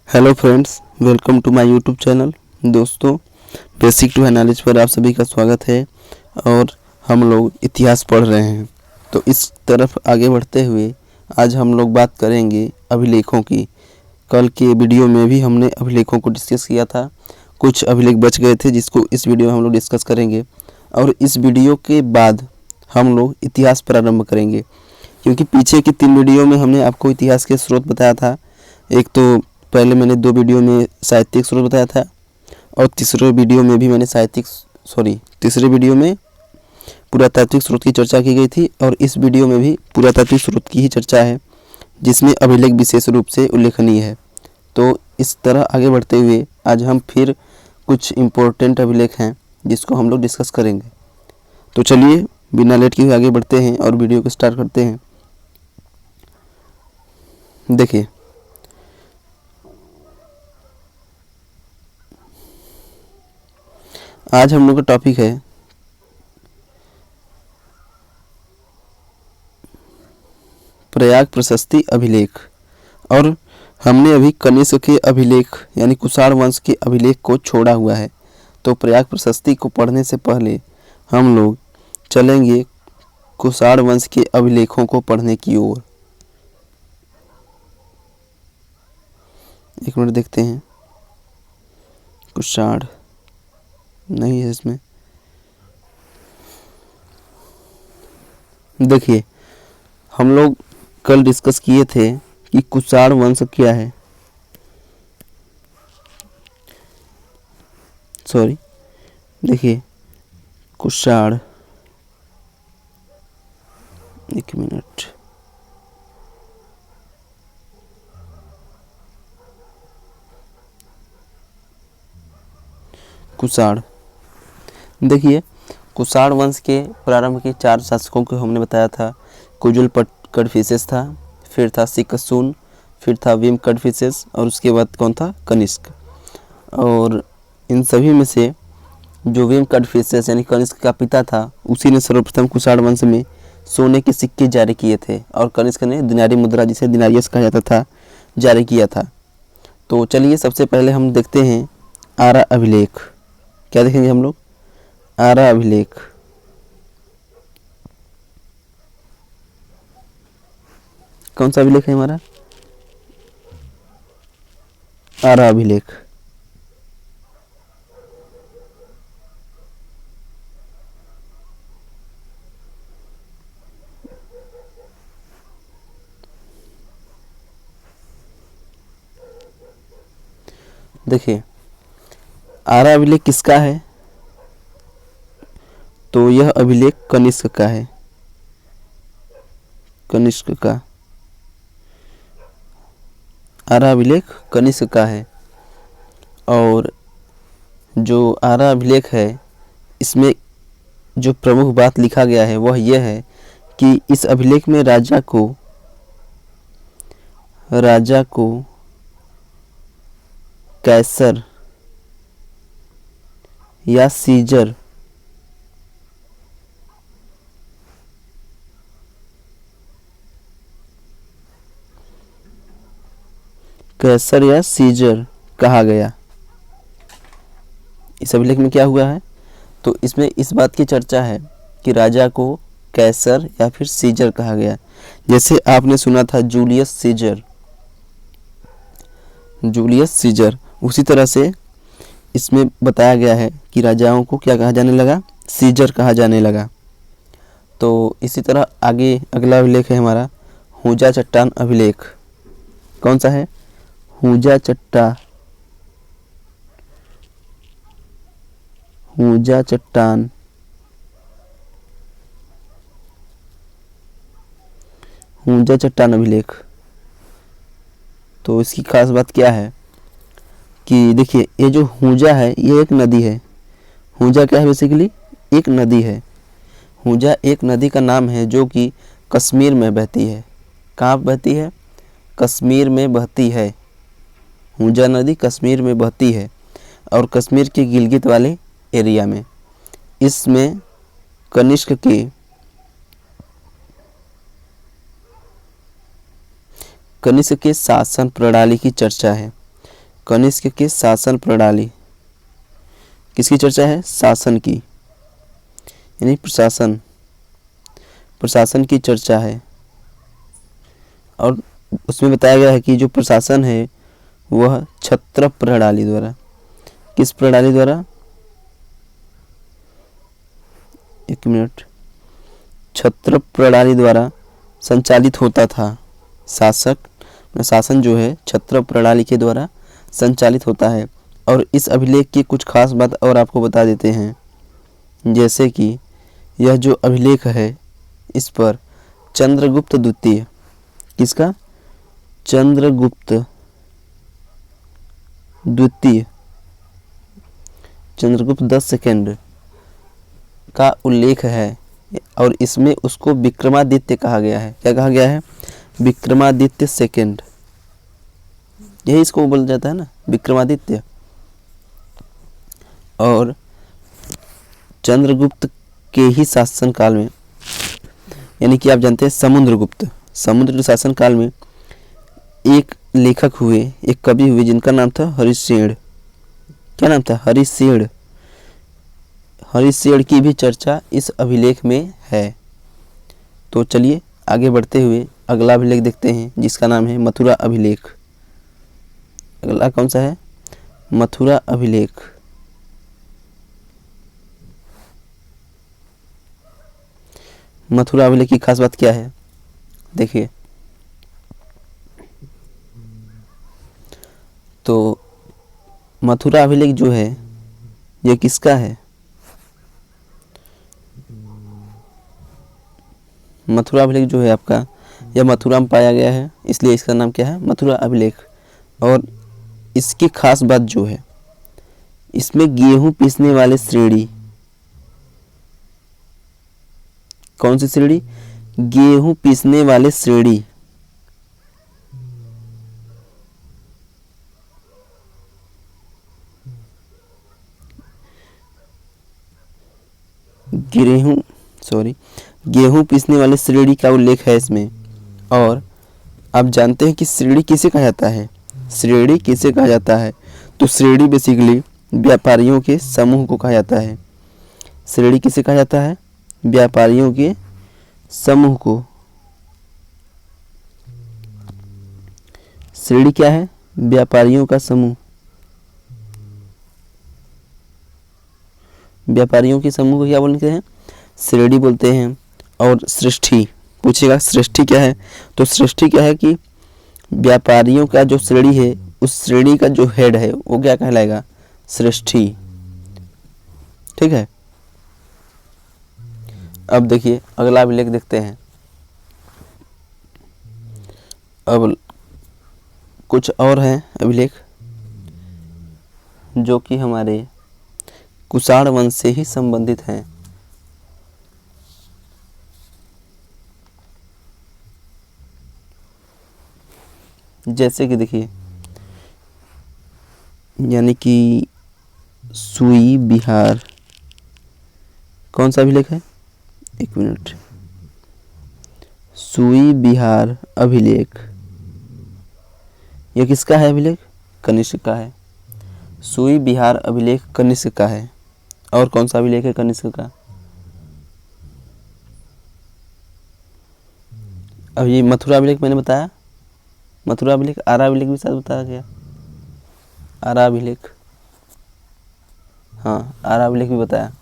Hello friends, welcome to my YouTube channel. दोस्तों, basic to knowledge पर आप सभी का स्वागत है और हम लोग इतिहास पढ़ रहे हैं। तो इस तरफ आगे बढ़ते हुए आज हम लोग बात करेंगे अभिलेखों की। कल के वीडियो में भी हमने अभिलेखों को डिस्कस किया था। कुछ अभिलेख बच गए थे जिसको इस वीडियो में हम लोग डिस्कस करेंगे और इस वीडियो के बाद हम लोग इतिहास प्रारंभ करेंगे, क्योंकि पीछे की 3 वीडियो में हमने आपको इतिहास के स्रोत बताया था। एक तो पहले मैंने 2 वीडियो में साहित्यिक स्रोत बताया था और तीसरे वीडियो में भी मैंने तीसरे वीडियो में पुरातात्विक स्रोत की चर्चा की गई थी और इस वीडियो में भी पुरातात्विक स्रोत की ही चर्चा है, जिसमें अभिलेख विशेष रूप से उल्लेखनीय है। तो इस तरह आगे बढ़ते हुए आज हम फिर कुछ इम्पोर्टेंट अभिलेख हैं जिसको हम लोग डिस्कस करेंगे। तो चलिए बिना लेट किए हुए आगे बढ़ते हैं और वीडियो को स्टार्ट करते हैं। देखिए, आज हम लोग का टॉपिक है प्रयाग प्रशस्ति अभिलेख और हमने अभी कनिष्क के अभिलेख यानी कुषाण वंश के अभिलेख को छोड़ा हुआ है। तो प्रयाग प्रशस्ति को पढ़ने से पहले हम लोग चलेंगे कुषाण वंश के अभिलेखों को पढ़ने की ओर। एक मिनट देखते हैं। कुषाण नहीं है इसमें। देखिए, हम लोग कल डिस्कस किए थे कि कुषाण वंश क्या है। देखिए, कुषाण, एक मिनट, कुषाण। देखिए, कुषाण वंश के प्रारंभ के 4 शासकों को हमने बताया था। कुजुल कड़फिसेस था, फिर था सिकसुन, फिर था विम कड़फिसेस और उसके बाद कौन था? कनिष्क। और इन सभी में से जो विम कड़फिसेस यानी कनिष्क का पिता था, उसी ने सर्वप्रथम कुषाण वंश में सोने के सिक्के जारी किए थे और कनिष्क ने दिनारी मुद्रा, जिसे दिनारियस कहा जाता था, जारी किया था। तो चलिए सबसे पहले हम देखते हैं आरा अभिलेख। क्या देखेंगे हम लोग? आरा अभिलेख। कौन सा अभिलेख है हमारा? आरा अभिलेख। देखिए, आरा अभिलेख किसका है? तो यह अभिलेख कनिष्क का है। कनिष्क का आरा अभिलेख कनिष्क का है। और जो आरा अभिलेख है, इसमें जो प्रमुख बात लिखा गया है वह यह है कि इस अभिलेख में राजा को कैसर या सीजर कहा गया। इस अभिलेख में क्या हुआ है? तो इसमें इस बात की चर्चा है कि राजा को कैसर या फिर सीजर कहा गया। जैसे आपने सुना था जूलियस सीजर, उसी तरह से इसमें बताया गया है कि राजाओं को क्या कहा जाने लगा? सीजर कहा जाने लगा। तो इसी तरह आगे अगला अभिलेख है हमारा हुजा चट्टान अभिलेख। कौन सा है? हुजा चट्टान अभिलेख। तो इसकी खास बात क्या है कि देखिए, ये जो हुजा है ये एक नदी है। हुजा क्या है? बेसिकली एक नदी है। हुजा एक नदी का नाम है जो कि कश्मीर में बहती है। कहाँ बहती है? कश्मीर में बहती है। हुजा नदी कश्मीर में बहती है और कश्मीर के गिलगित वाले एरिया में। इसमें कनिष्क के शासन प्रणाली की चर्चा है। कनिष्क के शासन प्रणाली, किसकी चर्चा है? शासन की, यानी प्रशासन की चर्चा है। और उसमें बताया गया है कि जो प्रशासन है वह छत्र प्रणाली द्वारा, किस प्रणाली द्वारा? एक मिनट, छत्र प्रणाली द्वारा संचालित होता था। शासन जो है छत्र प्रणाली के द्वारा संचालित होता है। और इस अभिलेख की कुछ खास बात और आपको बता देते हैं, जैसे कि यह जो अभिलेख है इस पर चंद्रगुप्त द्वितीय, किसका? चंद्रगुप्त द्वितीय, चंद्रगुप्त 10 सेकेंड का उल्लेख है। और इसमें उसको विक्रमादित्य कहा गया है। क्या कहा गया है? विक्रमादित्य सेकेंड, यही इसको बोला जाता है ना, विक्रमादित्य। और चंद्रगुप्त के ही शासन काल में, यानी कि आप जानते हैं समुद्र के शासन काल में एक लेखक हुए, एक कवि हुए जिनका नाम था हरिशेन। क्या नाम था? हरिशेन। हरिशेन की भी चर्चा इस अभिलेख में है। तो चलिए आगे बढ़ते हुए अगला अभिलेख देखते हैं, जिसका नाम है मथुरा अभिलेख। अगला कौन सा है? मथुरा अभिलेख। मथुरा अभिलेख की खास बात क्या है? देखिए, तो मथुरा अभिलेख जो है ये किसका है? मथुरा अभिलेख जो है आपका, यह मथुरा में पाया गया है, इसलिए इसका नाम क्या है? मथुरा अभिलेख। और इसकी खास बात जो है, इसमें गेहूं पीसने वाले श्रेणी, कौन सी श्रेणी? गेहूं पीसने वाले श्रेणी, गेहूं पीसने वाले श्रेणी का उल्लेख है इसमें। और आप जानते हैं कि श्रेणी किसे कहा जाता है? श्रेणी किसे कहा जाता है? तो श्रेणी बेसिकली व्यापारियों के समूह को कहा जाता है। श्रेणी किसे कहा जाता है? व्यापारियों के समूह को। श्रेणी क्या है? व्यापारियों का समूह। व्यापारियों के समूह को क्या बोलते हैं? श्रेणी बोलते हैं। और सृष्टि पूछेगा, सृष्टि क्या है? तो सृष्टि क्या है कि व्यापारियों का जो श्रेणी है, उस श्रेणी का जो हेड है वो क्या कहलाएगा? सृष्टि। ठीक है। अब देखिए अगला अभिलेख देखते हैं। अब कुछ और हैं अभिलेख जो कि हमारे कुषाण वंश से ही संबंधित हैं। जैसे कि देखिए, यानी कि सुई बिहार, कौन सा अभिलेख है? एक मिनट, सुई बिहार अभिलेख, यह किसका है अभिलेख? कनिष्क का है। सुई बिहार अभिलेख कनिष्क का है। और कौन सा अभिलेख है कनिष्क का? अब ये मथुरा अभिलेख मैंने बताया, मथुरा अभिलेख, आरा अभिलेख भी शायद बताया गया, आरा अभिलेख, हाँ आरा अभिलेख भी बताया।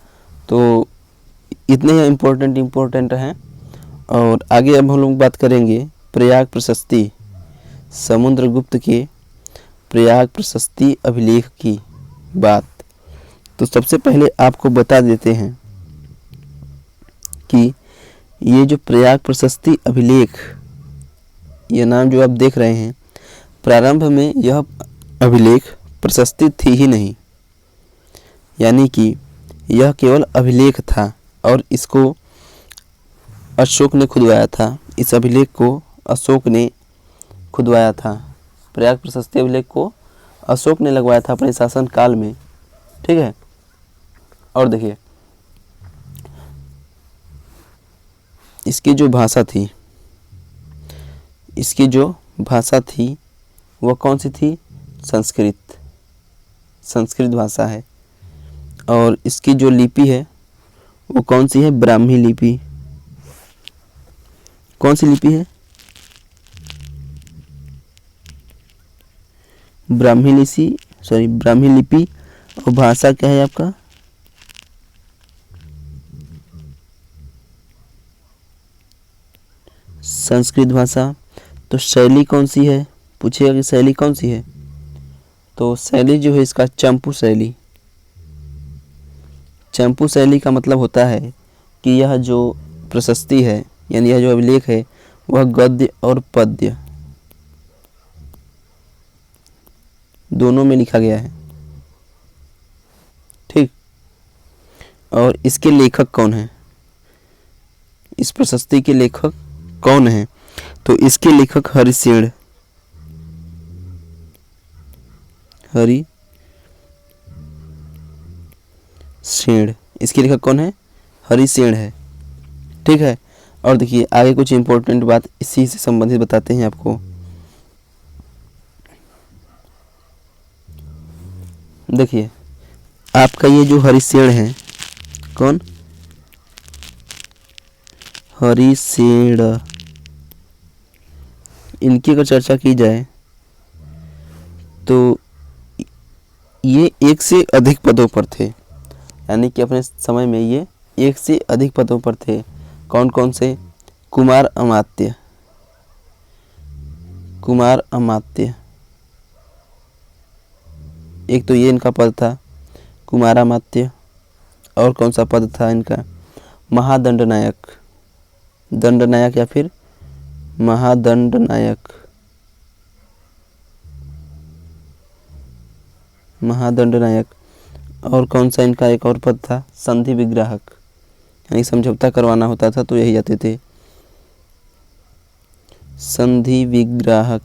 तो इतने ही इम्पोर्टेंट हैं। और आगे अब हम लोग बात करेंगे प्रयाग प्रशस्ति, समुद्रगुप्त के प्रयाग प्रशस्ति अभिलेख की बात। तो सबसे पहले आपको बता देते हैं कि ये जो प्रयाग प्रशस्ति अभिलेख, ये नाम जो आप देख रहे हैं, प्रारंभ में यह अभिलेख प्रशस्ति थी ही नहीं, यानी कि यह केवल अभिलेख था और इसको अशोक ने खुदवाया था। इस अभिलेख को अशोक ने खुदवाया था। प्रयाग प्रशस्ति अभिलेख को अशोक ने लगवाया था अपने शासन काल में। ठीक है। और देखिए इसकी जो भाषा थी वह कौन सी थी? संस्कृत। संस्कृत भाषा है। और इसकी जो लिपि है वो कौन सी है? ब्राह्मी लिपि। कौन सी लिपि है? ब्राह्मी लिपि। और भाषा क्या है आपका? संस्कृत भाषा। तो शैली कौन सी है? पूछिएगा कि शैली कौन सी है, तो शैली जो है इसका चंपू शैली। चंपू शैली का मतलब होता है कि यह जो प्रशस्ति है यानी यह जो अभिलेख है वह गद्य और पद्य दोनों में लिखा गया है। ठीक। और इसके लेखक कौन है? इस प्रशस्ति के लेखक कौन है? तो इसके लेखक हरिसेन। इसके लेखक कौन है? हरिसेन है। ठीक है। और देखिए आगे कुछ इंपॉर्टेंट बात इसी से संबंधित बताते हैं आपको। देखिए आपका ये जो हरिसेन है, कौन? हरिसेन। इनकी अगर चर्चा की जाए तो ये एक से अधिक पदों पर थे, यानी कि अपने समय में ये एक से अधिक पदों पर थे। कौन कौन से? कुमार अमात्य। एक तो ये इनका पद था कुमारामात्य। और कौन सा पद था इनका? महादंडनायक। दंडनायक या फिर महादंडनायक। और कौन सा इनका एक और पद था? संधि विग्राहक, यानी समझौता करवाना होता था तो यही जाते थे, संधि विग्राहक।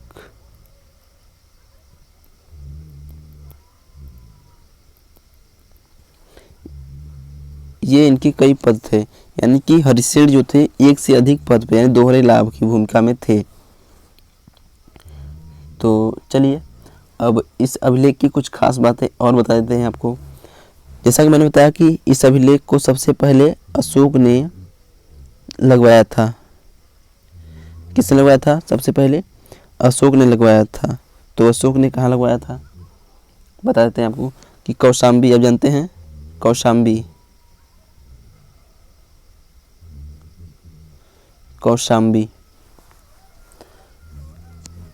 ये इनके कई पद थे, यानी कि हरिसेन जो थे एक से अधिक पद पे यानी दोहरे लाभ की भूमिका में थे। तो चलिए अब इस अभिलेख की कुछ खास बातें और बता देते हैं आपको। जैसा कि मैंने बताया कि इस अभिलेख को सबसे पहले अशोक ने लगवाया था। किसने लगवाया था? सबसे पहले अशोक ने लगवाया था। तो अशोक ने कहाँ लगवाया था बता देते हैं आपको कि कौशाम्बी। आप जानते हैं कौशाम्बी।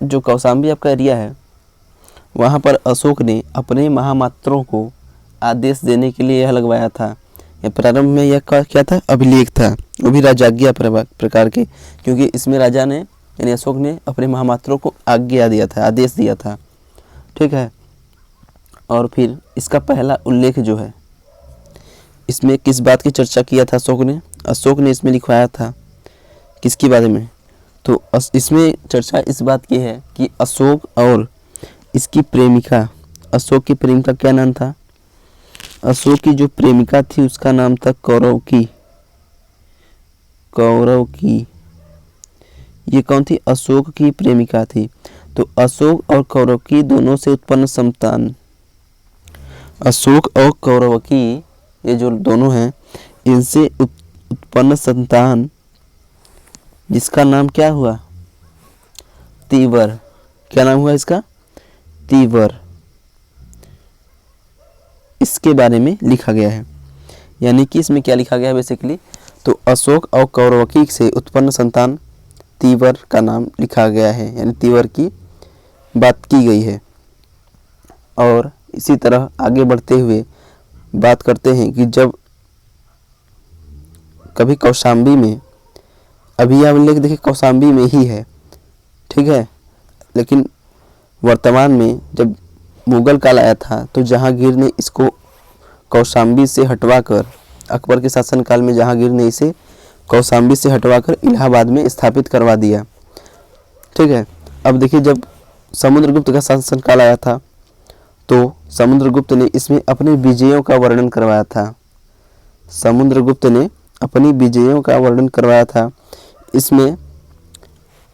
जो कौशाम्बी आपका एरिया है वहाँ पर अशोक ने अपने महामात्रों को आदेश देने के लिए यह लगवाया था। यह प्रारंभ में यह क्या था? अभिलेख था, वो भी राजाज्ञा प्रकार के, क्योंकि इसमें राजा ने यानी अशोक ने अपने महामात्रों को आज्ञा दिया था, आदेश दिया था। ठीक है। और फिर इसका पहला उल्लेख जो है इसमें किस बात की चर्चा किया था अशोक ने इसमें लिखवाया था किसके बारे में? तो इसमें चर्चा इस बात की है कि अशोक और इसकी प्रेमिका, अशोक की प्रेमिका क्या नाम था? अशोक की जो प्रेमिका थी उसका नाम था कौरवकी। ये कौन थी? अशोक की प्रेमिका थी। तो अशोक और कौरवकी दोनों से उत्पन्न संतान, अशोक और कौरवकी ये जो दोनों हैं इनसे उत्पन्न संतान जिसका नाम क्या हुआ? तीवर। क्या नाम हुआ इसका? तीवर। इसके बारे में लिखा गया है। यानी कि इसमें क्या लिखा गया है बेसिकली? तो अशोक और कौरवकी से उत्पन्न संतान तीवर का नाम लिखा गया है, यानी तीवर की बात की गई है। और इसी तरह आगे बढ़ते हुए बात करते हैं कि जब कभी कौशाम्बी में, अभी यह उल्लेख देखिए कौशाम्बी में ही है, ठीक है, लेकिन वर्तमान में जब मुगल काल आया था तो जहांगीर ने इसको कौशाम्बी से हटवाकर, अकबर के शासनकाल में जहांगीर ने इसे कौशाम्बी से हटवाकर इलाहाबाद में स्थापित करवा दिया। ठीक है। अब देखिए जब समुद्रगुप्त का शासनकाल आया था तो समुद्रगुप्त ने इसमें अपने विजयों का वर्णन करवाया था। समुद्रगुप्त ने अपनी विजयों का वर्णन करवाया था। इसमें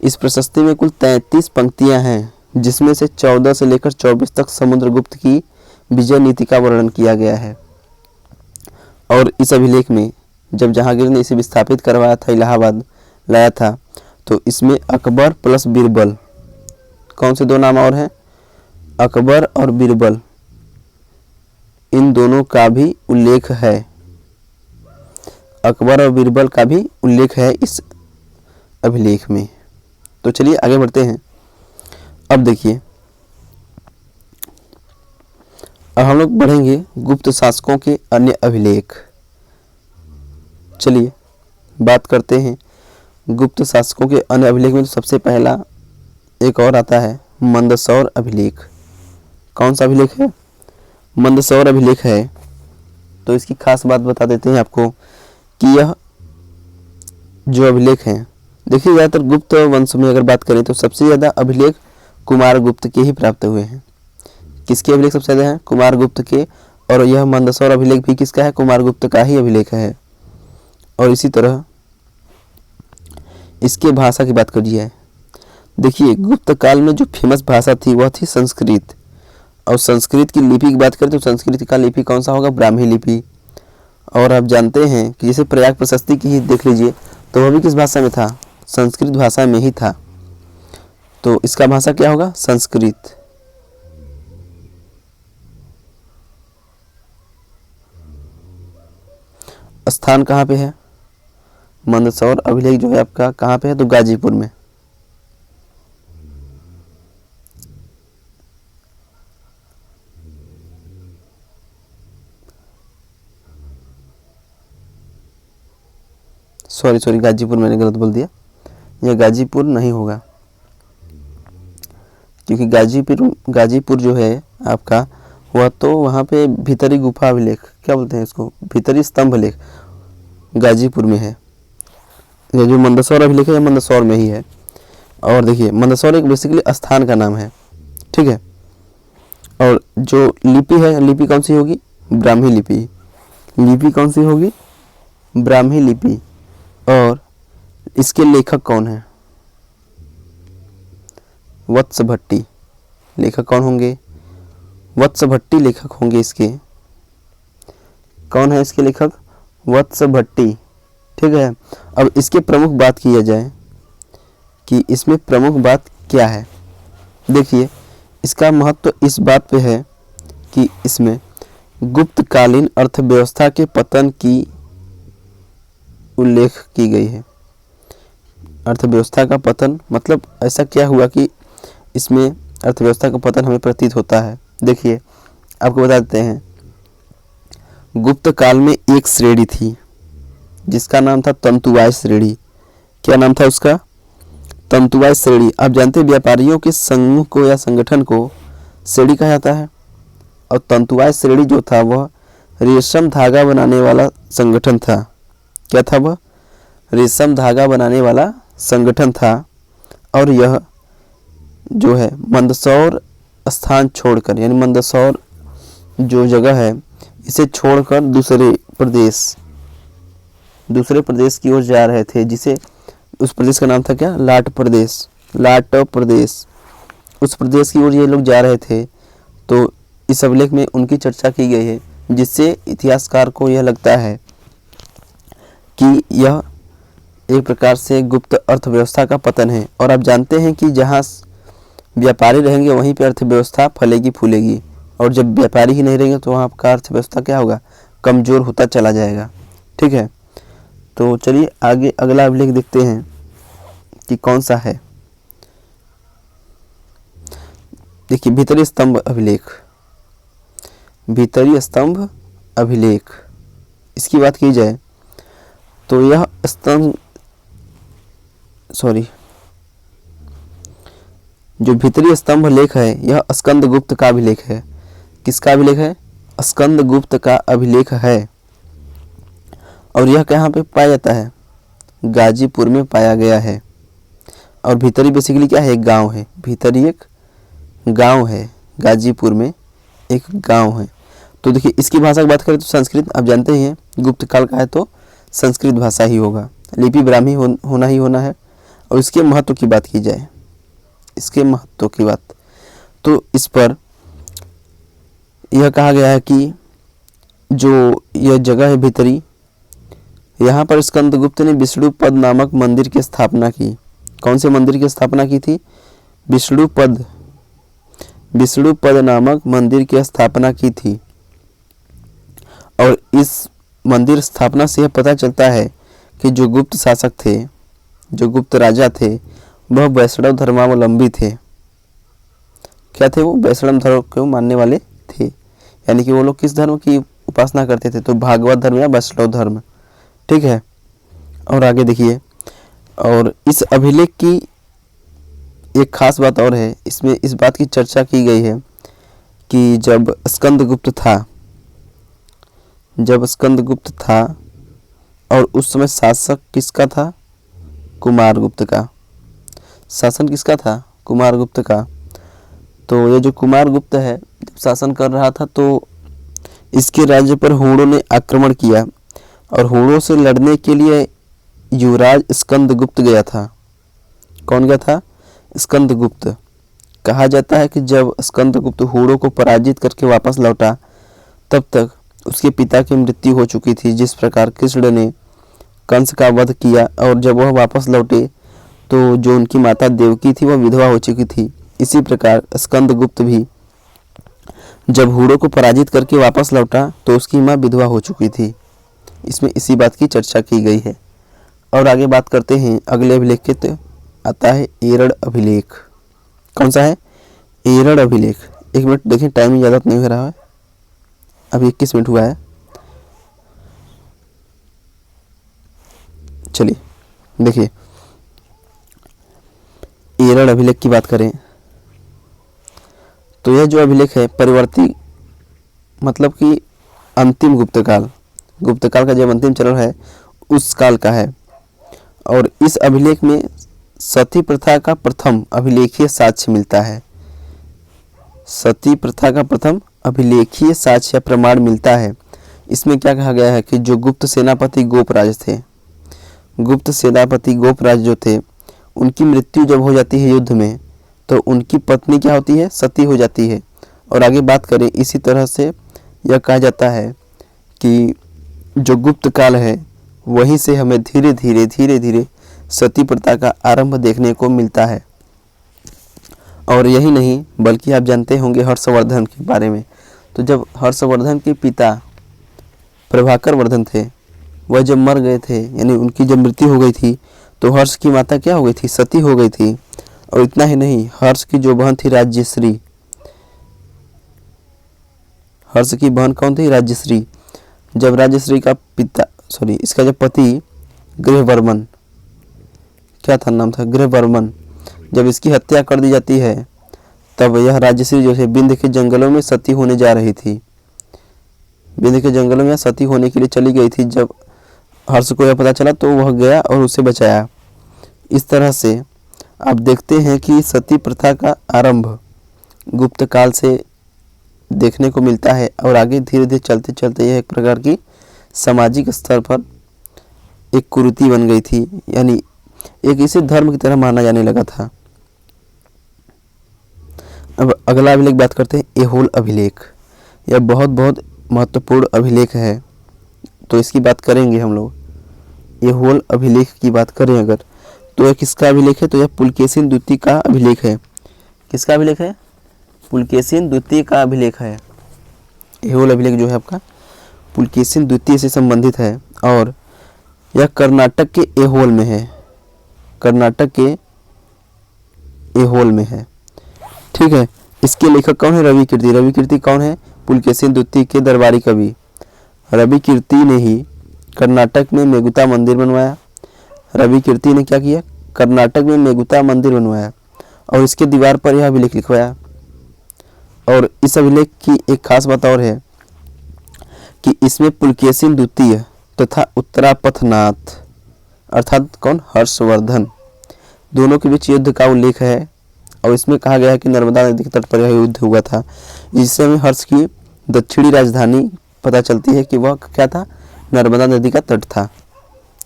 इस प्रशस्ति में कुल 33 पंक्तियां हैं, जिसमें से 14 से लेकर 24 तक समुद्रगुप्त की विजय नीति का वर्णन किया गया है। और इस अभिलेख में जब जहांगीर ने इसे विस्थापित करवाया था, इलाहाबाद लाया था, तो इसमें अकबर प्लस बीरबल, कौन से दो नाम और हैं, अकबर और बीरबल, इन दोनों का भी उल्लेख है। अकबर और बीरबल का भी उल्लेख है इस अभिलेख में। तो चलिए आगे बढ़ते हैं। अब देखिए, अब हम लोग बढ़ेंगे गुप्त शासकों के अन्य अभिलेख। चलिए बात करते हैं गुप्त शासकों के अन्य अभिलेख में। तो सबसे पहला एक और आता है मंदसौर अभिलेख। कौन सा अभिलेख है, मंदसौर अभिलेख है। तो इसकी खास बात बता देते हैं आपको कि यह जो अभिलेख है, देखिए ज़्यादातर गुप्त वंश में अगर बात करें तो सबसे ज़्यादा अभिलेख कुमार गुप्त के ही प्राप्त हुए हैं। किसके अभिलेख सबसे ज़्यादा हैं, कुमार गुप्त के। और यह मंदसौर अभिलेख भी किसका है, कुमार गुप्त का ही अभिलेख है। और इसी तरह इसके भाषा की बात करिए। देखिए गुप्त काल में जो फेमस भाषा थी वह थी संस्कृत। और संस्कृत की लिपि की बात करें तो संस्कृत का लिपि कौन सा होगा, ब्राह्मी लिपि। और आप जानते हैं कि जैसे प्रयाग प्रशस्ति की ही देख लीजिए, तो वह भी किस भाषा में था, संस्कृत भाषा में ही था। तो इसका भाषा क्या होगा, संस्कृत। स्थान कहाँ पे है, मंदसौर अभिलेख जो है आपका कहाँ पे है, तो गाजीपुर में। सॉरी गाजीपुर मैंने गलत बोल दिया, यह गाजीपुर नहीं होगा, क्योंकि गाजीपुर जो है आपका वह तो वहाँ पे भीतरी गुफा अभिलेख, क्या बोलते हैं इसको, भीतरी स्तंभ लेख गाजीपुर में है। ये जो मंदसौर अभिलेख है मंदसौर में ही है। और देखिए मंदसौर एक बेसिकली स्थान का नाम है, ठीक है। और जो लिपि है, लिपि कौन सी होगी, ब्राह्मी लिपि। लिपि कौन सी होगी, ब्राह्मी लिपि। और इसके लेखक कौन है, वत्स भट्टी। लेखक कौन होंगे, वत्स भट्टी लेखक होंगे इसके। कौन है इसके लेखक, वत्स भट्टी, ठीक है। अब इसके प्रमुख बात किया जाए कि इसमें प्रमुख बात क्या है। देखिए इसका महत्व इस बात पे है कि इसमें गुप्तकालीन अर्थव्यवस्था के पतन की उल्लेख की गई है। अर्थव्यवस्था का पतन मतलब ऐसा क्या हुआ कि इसमें अर्थव्यवस्था का पतन हमें प्रतीत होता है। देखिए आपको बता देते हैं, गुप्त काल में एक श्रेणी थी जिसका नाम था तंतुवाय श्रेणी। क्या नाम था उसका, तंतुवाय श्रेणी। आप जानते हैं व्यापारियों के समूह को या संगठन को श्रेणी कहा जाता है। और तंतुवाय श्रेणी जो था वह रेशम धागा बनाने वाला संगठन था। क्या था वह, रेशम धागा बनाने वाला संगठन था। और यह जो है मंदसौर स्थान छोड़कर, यानी मंदसौर जो जगह है इसे छोड़कर दूसरे प्रदेश की ओर जा रहे थे, जिसे उस प्रदेश का नाम था क्या, लाट प्रदेश। उस प्रदेश की ओर ये लोग जा रहे थे। तो इस अभिलेख में उनकी चर्चा की गई है, जिससे इतिहासकार को यह लगता है कि यह एक प्रकार से गुप्त अर्थव्यवस्था का पतन है। और आप जानते हैं कि जहाँ व्यापारी रहेंगे वहीं पे अर्थव्यवस्था फलेगी फूलेगी। और जब व्यापारी ही नहीं रहेंगे तो वहाँ का अर्थव्यवस्था क्या होगा, कमज़ोर होता चला जाएगा, ठीक है। तो चलिए आगे अगला अभिलेख देखते हैं कि कौन सा है। देखिए भीतरी स्तंभ अभिलेख, इसकी बात की जाए तो यह जो भीतरी स्तंभ लेख है यह स्कंदगुप्त का अभिलेख है। किसका अभिलेख है, स्कंदगुप्त का अभिलेख है। और यह कहाँ पे पाया जाता है, गाजीपुर में पाया गया है। और भीतरी बेसिकली क्या है, एक गांव है। भीतरी एक गांव है, गाजीपुर में एक गांव है। तो देखिए इसकी भाषा की बात करें तो संस्कृत, आप जानते ही हैं गुप्त काल का है तो संस्कृत भाषा ही होगा। लिपि ब्राह्मी होना ही होना है। और इसके महत्व की बात की जाए, इसके महत्व की बात, तो इस पर यह कहा गया है कि जो यह जगह है भीतरी, यहाँ पर स्कंदगुप्त ने विष्णुपद नामक मंदिर की स्थापना की। कौन से मंदिर की स्थापना की थी? विष्णुपद नामक मंदिर की स्थापना की थी। और इस मंदिर स्थापना से यह पता चलता है कि जो गुप्त शासक थे, जो गुप्त राजा थे, वह वैष्णव धर्मावलंबी थे। क्या थे वो? वैष्णव धर्म को मानने वाले थे। यानी कि वो लोग किस धर्म की उपासना करते थे? तो भागवत धर्म या वैष्णव धर्म। ठीक है। और आगे देखिए, और इस अभिलेख की एक खास बात और है, इसमें इस बात की चर्चा की गई है कि जब स्कंदगुप्त था और उस समय शासक किसका था? कुमारगुप्त का। शासन किसका था? कुमारगुप्त का। तो ये जो कुमारगुप्त है, जब शासन कर रहा था तो इसके राज्य पर हूणों ने आक्रमण किया और हूणों से लड़ने के लिए युवराज स्कंदगुप्त गया था। कौन गया था? स्कंदगुप्त। कहा जाता है कि जब स्कंदगुप्त हूणों को पराजित करके वापस लौटा, तब तक उसके पिता की मृत्यु हो चुकी थी। जिस प्रकार कृष्ण ने कंस का वध किया और जब वह वापस लौटे तो जो उनकी माता देवकी थी वह विधवा हो चुकी थी, इसी प्रकार स्कंदगुप्त भी जब हूणों को पराजित करके वापस लौटा तो उसकी माँ विधवा हो चुकी थी। इसमें इसी बात की चर्चा की गई है। और आगे बात करते हैं अगले अभिलेख के। तो आता है एरड़ अभिलेख। कौन सा है? एरड़ अभिलेख। 1 मिनट देखें, टाइम ज़्यादा नहीं हो रहा है, अभी 21 मिनट हुआ है। चलिए देखिए, एरड़ अभिलेख की बात करें तो यह जो अभिलेख है परिवर्ती, मतलब कि अंतिम गुप्तकाल का जब अंतिम चरण है उस काल का है। और इस अभिलेख में सती प्रथा का प्रथम अभिलेखीय साक्ष्य मिलता है। सती प्रथा का प्रथम अभिलेखीय साक्ष्य प्रमाण मिलता है। इसमें क्या कहा गया है कि जो गुप्त सेनापति गोपराज जो थे, उनकी मृत्यु जब हो जाती है युद्ध में, तो उनकी पत्नी क्या होती है? सती हो जाती है। और आगे बात करें, इसी तरह से यह कहा जाता है कि जो गुप्त काल है वहीं से हमें धीरे धीरे सती प्रथा का आरंभ देखने को मिलता है। और यही नहीं, बल्कि आप जानते होंगे हर्षवर्धन के बारे में। तो जब हर्षवर्धन के पिता प्रभाकर वर्धन थे, वह जब मर गए थे, यानी उनकी जब मृत्यु हो गई थी, तो हर्ष की माता क्या हो गई थी? सती हो गई थी। और इतना ही नहीं, हर्ष की जो बहन थी राज्यश्री, हर्ष की बहन कौन थी? राज्यश्री। जब राज्यश्री का इसका जब पति गृहवर्मन, क्या था नाम था? गृहवर्मन, जब इसकी हत्या कर दी जाती है, तब यह राज्यश्री जो है विंध्य के जंगलों में सती होने जा रही थी। विंध्य के जंगलों में सती होने के लिए चली गई थी। जब हर्ष को यह पता चला तो वह गया और उसे बचाया। इस तरह से आप देखते हैं कि सती प्रथा का आरंभ गुप्त काल से देखने को मिलता है। और आगे धीरे धीरे चलते चलते यह एक प्रकार की सामाजिक स्तर पर एक कुरीति बन गई थी, यानी एक इसे धर्म की तरह माना जाने लगा था। अब अगला अभिलेख बात करते हैं, एहोल अभिलेख। यह बहुत महत्वपूर्ण अभिलेख है, तो इसकी बात करेंगे हम लोग। एहोल अभिलेख की बात करें अगर, तो यह किसका अभिलेख है? तो यह पुलकेशिन द्वितीय का अभिलेख है। किसका अभिलेख है? पुलकेशिन द्वितीय का अभिलेख है। एहोल अभिलेख जो है आपका पुलकेशिन द्वितीय से संबंधित है और यह कर्नाटक के एहोल में है। कर्नाटक के एहोल में है। ठीक है। इसके लेखक कौन है? रवि कीर्ति। रवि कीर्ति कौन है? पुलकेशिन द्वितीय के दरबारी कवि रवि कीर्ति ने ही कर्नाटक में मेगुता मंदिर बनवाया। रवि कीर्ति ने क्या किया? कर्नाटक में मेगुता मंदिर बनवाया और इसके दीवार पर यह अभिलेख लिखवाया। और इस अभिलेख की एक खास बात और है कि इसमें पुलकेशिन द्वितीय तथा उत्तरापथनाथ अर्थात कौन? हर्षवर्धन, दोनों के बीच युद्ध का उल्लेख है। और इसमें कहा गया है कि नर्मदा नदी के तट पर यह युद्ध हुआ था, जिससे हमें हर्ष की दक्षिणी राजधानी पता चलती है कि वह क्या था? नर्मदा नदी का तट था।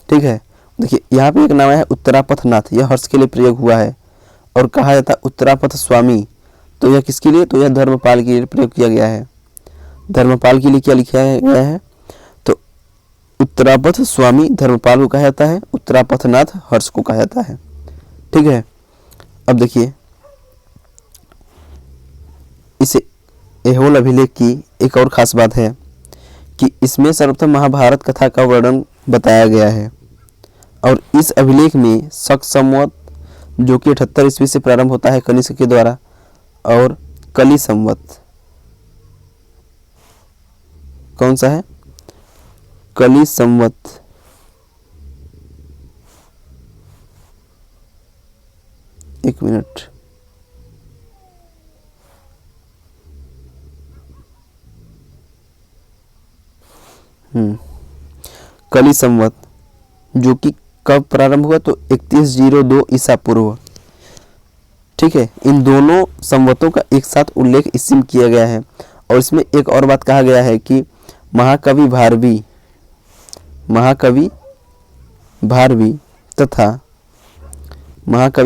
ठीक है। देखिए यहाँ पे एक नाम है उत्तरापथनाथ, यह हर्ष के लिए प्रयोग हुआ है। और कहा जाता है उत्तरापथ स्वामी, तो यह किसके लिए? तो यह धर्मपाल के लिए प्रयोग किया गया है। धर्मपाल के लिए क्या लिखा गया है? तो उत्तरापथ स्वामी धर्मपाल को कहा जाता है, उत्तरापथनाथ हर्ष को कहा जाता है। ठीक है, अब देखिए इस ऐहोल अभिलेख की एक और खास बात है कि इसमें सर्वप्रथम महाभारत कथा का वर्णन बताया गया है और इस अभिलेख में शक संवत जो कि 78 ईस्वी से प्रारंभ होता है कनिष्क के द्वारा और कली संवत कौन सा है? कली संवत एक मिनट, कली संवत जो कि कब प्रारंभ हुआ? तो 3102 ईसा पूर्व। ठीक है, इन दोनों संवतों का एक साथ उल्लेख इसमें किया गया है और इसमें एक और बात कहा गया है कि महाकवि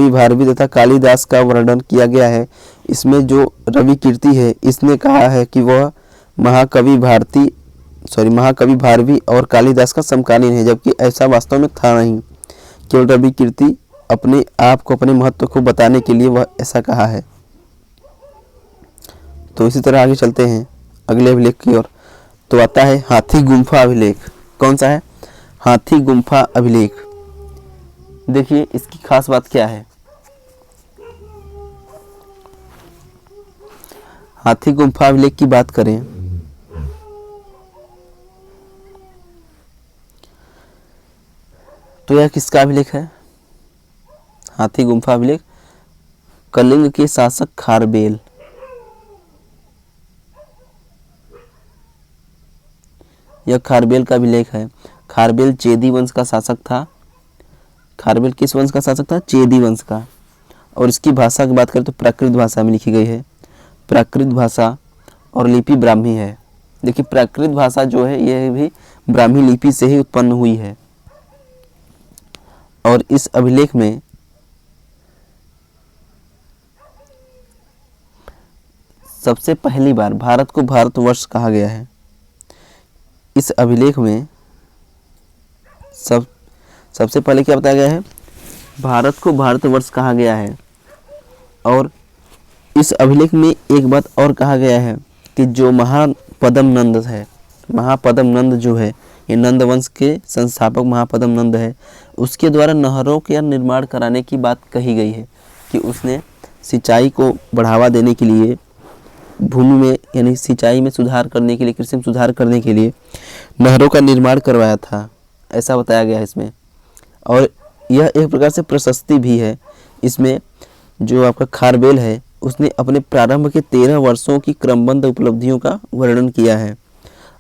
भारवी तथा कालिदास का वर्णन किया गया है। इसमें जो रवि कीर्ति है इसने कहा है कि वह महाकवि भारवी और कालिदास का समकालीन है, जबकि ऐसा वास्तव में था नहीं। केवल रवि कीर्ति अपने आप को, अपने महत्व को बताने के लिए वह ऐसा कहा है। तो इसी तरह आगे चलते हैं अगले अभिलेख की ओर। तो आता है हाथी गुम्फा अभिलेख। कौन सा है? हाथी गुम्फा अभिलेख। देखिए इसकी खास बात क्या है। हाथी गुम्फा अभिलेख की बात करें तो यह किसका अभिलेख है? हाथी गुम्फा अभिलेख कलिंग के शासक खारबेल, यह खारबेल का अभिलेख है। खारबेल चेदी वंश का शासक था। खारबेल किस वंश का शासक था? चेदी वंश का। और इसकी भाषा की बात करें तो प्राकृत भाषा में लिखी गई है। प्राकृत भाषा और लिपि ब्राह्मी है। देखिए प्राकृत भाषा जो है यह भी ब्राह्मी लिपि से ही उत्पन्न हुई है। और इस अभिलेख में सबसे पहली बार भारत को भारतवर्ष कहा गया है। इस अभिलेख में सबसे पहले क्या बताया गया है? भारत को भारतवर्ष कहा गया है। और इस अभिलेख में एक बात और कहा गया है कि जो महापद्म नंद है, महापद्म नंद जो है, ये नंद वंश के संस्थापक महापद्म नंद है, उसके द्वारा नहरों के निर्माण कराने की बात कही गई है कि उसने सिंचाई को बढ़ावा देने के लिए, भूमि में यानी सिंचाई में सुधार करने के लिए, कृषि में सुधार करने के लिए नहरों का निर्माण करवाया था, ऐसा बताया गया है इसमें। और यह एक प्रकार से प्रशस्ति भी है। इसमें जो आपका खारबेल है उसने अपने प्रारंभ के 13 वर्षों की क्रमबद्ध उपलब्धियों का वर्णन किया है।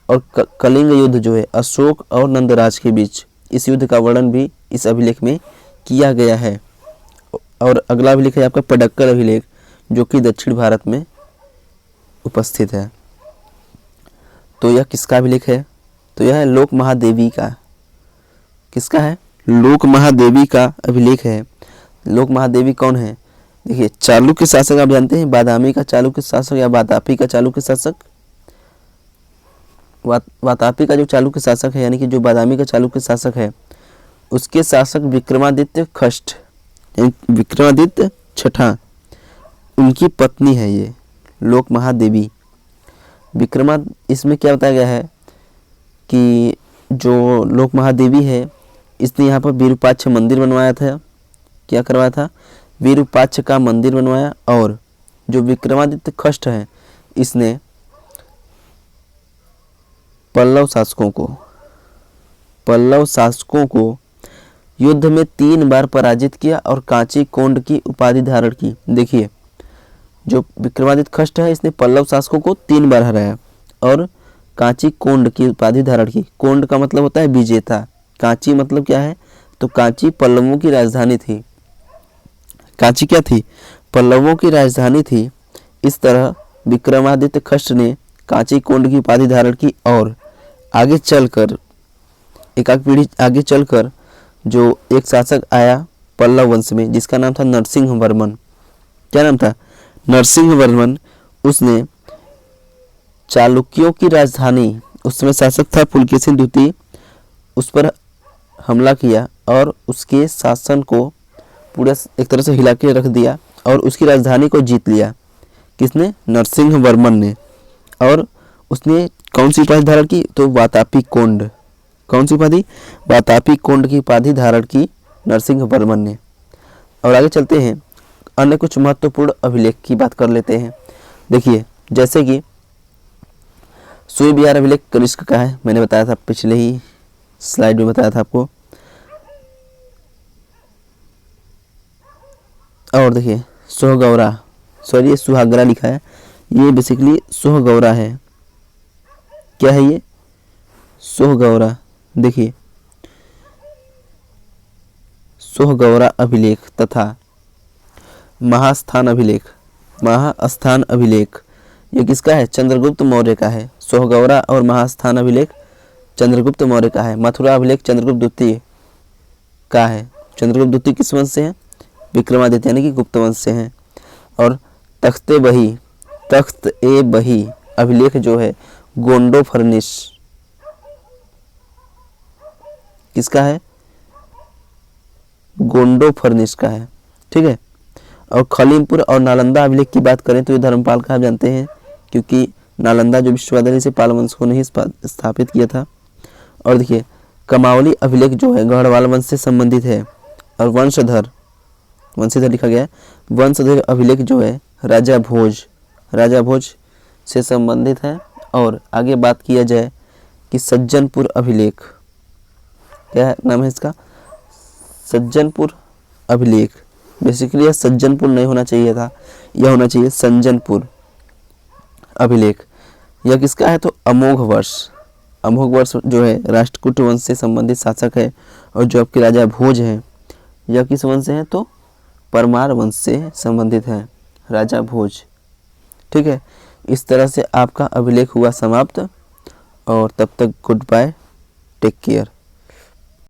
और कलिंग युद्ध जो है अशोक और नंदराज के बीच, इस युद्ध का वर्णन भी इस अभिलेख में किया गया है। और अगला अभिलेख है आपका पडक्कल अभिलेख जो कि दक्षिण भारत में उपस्थित है। तो यह किसका अभिलेख है? तो यह है लोक महादेवी का। किसका है? लोक महादेवी का अभिलेख है। लोक महादेवी कौन है? देखिए चालुक्य शासक आप जानते हैं, बादामी का चालुक्य शासक या वातापी का चालुक्य शासक। वातापी का जो चालुक्य शासक है यानी कि जो बादामी का चालुक्य शासक है, उसके शासक विक्रमादित्य खष्ट, विक्रमादित्य छठा, उनकी पत्नी है ये लोक महादेवी। इसमें क्या बताया गया है कि जो लोक महादेवी है इसने यहाँ पर विरूपाक्ष मंदिर बनवाया था। क्या करवाया था? विरूपाक्ष का मंदिर बनवाया। और जो विक्रमादित्य खष्ट है इसने पल्लव शासकों को युद्ध में 3 बार पराजित किया और कांची कोंड की उपाधि धारण की। देखिए जो विक्रमादित्य खष्ट है इसने पल्लव शासकों को 3 बार हराया और कांची कोंड की उपाधि धारण की। कोंड का मतलब होता है विजेता। कांची मतलब क्या है? तो कांची पल्लवों की राजधानी थी। कांची क्या थी? पल्लवों की राजधानी थी। इस तरह विक्रमादित्य खष्ट ने कांची कोंड की उपाधि धारण की और आगे चलकर एक पीढ़ी आगे चलकर जो एक शासक आया पल्लव वंश में जिसका नाम था नरसिंह वर्मन। क्या नाम था? नरसिंह वर्मन। उसने चालुक्यों की राजधानी, उस समय शासक था पुलकेशिन द्वितीय, उस पर हमला किया और उसके शासन को पूरा एक तरह से हिला के रख दिया और उसकी राजधानी को जीत लिया। किसने? नरसिंह वर्मन ने। और उसने कौन सी उपाधि धारण की? तो वातापी कोंड। कौन सी उपाधि? वातापी कोंड की उपाधि धारण की नरसिंह वर्मन ने। और आगे चलते हैं, अन्य कुछ महत्वपूर्ण अभिलेख की बात कर लेते हैं। देखिए, जैसे कि सूर्य विहार अभिलेख कनिष्क का है, मैंने बताया था पिछले ही स्लाइड में बताया था आपको। और देखिए सोहगौरा, सॉरी ये सुहागरा लिखा है, ये बेसिकली सोहगौरा है। क्या है ये? सोहगौरा। देखिए सोहगौरा अभिलेख तथा महास्थान अभिलेख, महास्थान अभिलेख ये किसका है? चंद्रगुप्त मौर्य का है। सोहगौरा और महास्थान अभिलेख चंद्रगुप्त मौर्य का है। मथुरा अभिलेख चंद्रगुप्त द्वितीय का है। चंद्रगुप्त द्वितीय किस वंश से है? विक्रमादित्य यानी कि गुप्त वंश से हैं। और तख्त ए बही अभिलेख जो है गोंडो फर्निश किसका है? गोंडो फर्निश का है। ठीक है। और खलीमपुर और नालंदा अभिलेख की बात करें तो ये धर्मपाल का आप जानते हैं, क्योंकि नालंदा जो विश्वविद्यालय से पाल वंश को नहीं स्थापित किया था। और देखिए कमावली अभिलेख जो है गढ़वाल वंश से संबंधित है। और वंशधर लिखा गया है। वंशधर अभिलेख जो है राजा भोज से संबंधित है। और आगे बात किया जाए कि सज्जनपुर अभिलेख, क्या नाम है इसका? सज्जनपुर अभिलेख। बेसिकली यह सज्जनपुर नहीं होना चाहिए था, यह होना चाहिए संजनपुर अभिलेख। यह किसका है? तो अमोघ वर्ष जो है राष्ट्रकूट वंश से संबंधित शासक है। और जो आपके राजा भोज हैं यह किस वंश से है? तो परमार वंश से संबंधित है राजा भोज। ठीक है। इस तरह से आपका अभिलेख हुआ समाप्त। और तब तक गुड बाय, टेक केयर।